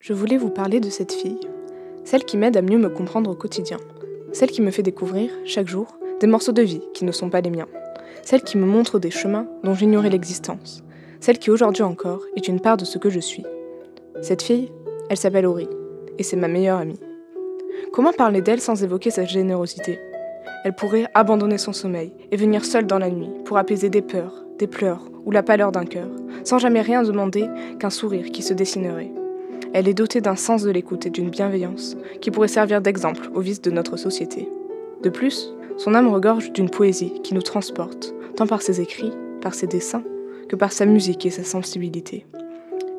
Je voulais vous parler de cette fille, celle qui m'aide à mieux me comprendre au quotidien, celle qui me fait découvrir, chaque jour, des morceaux de vie qui ne sont pas les miens, celle qui me montre des chemins dont j'ignorais l'existence, celle qui aujourd'hui encore est une part de ce que je suis. Cette fille, elle s'appelle Ori, et c'est ma meilleure amie. Comment parler d'elle sans évoquer sa générosité ? Elle pourrait abandonner son sommeil et venir seule dans la nuit pour apaiser des peurs, des pleurs ou la pâleur d'un cœur, sans jamais rien demander qu'un sourire qui se dessinerait. Elle est dotée d'un sens de l'écoute et d'une bienveillance qui pourrait servir d'exemple aux vices de notre société. De plus, son âme regorge d'une poésie qui nous transporte, tant par ses écrits, par ses dessins, que par sa musique et sa sensibilité.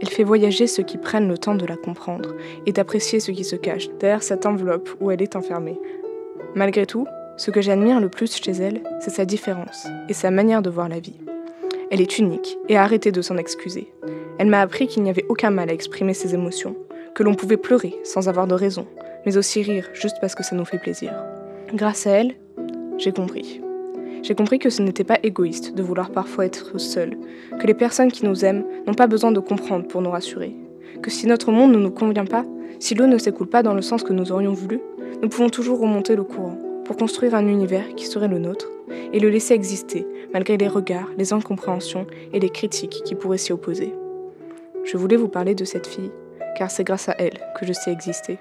Elle fait voyager ceux qui prennent le temps de la comprendre et d'apprécier ce qui se cache derrière cette enveloppe où elle est enfermée. Malgré tout, ce que j'admire le plus chez elle, c'est sa différence et sa manière de voir la vie. Elle est unique et a arrêté de s'en excuser. Elle m'a appris qu'il n'y avait aucun mal à exprimer ses émotions, que l'on pouvait pleurer sans avoir de raison, mais aussi rire juste parce que ça nous fait plaisir. Grâce à elle, j'ai compris. J'ai compris que ce n'était pas égoïste de vouloir parfois être seul, que les personnes qui nous aiment n'ont pas besoin de comprendre pour nous rassurer, que si notre monde ne nous convient pas, si l'eau ne s'écoule pas dans le sens que nous aurions voulu, nous pouvons toujours remonter le courant pour construire un univers qui serait le nôtre et le laisser exister malgré les regards, les incompréhensions et les critiques qui pourraient s'y opposer. Je voulais vous parler de cette fille, car c'est grâce à elle que je sais exister.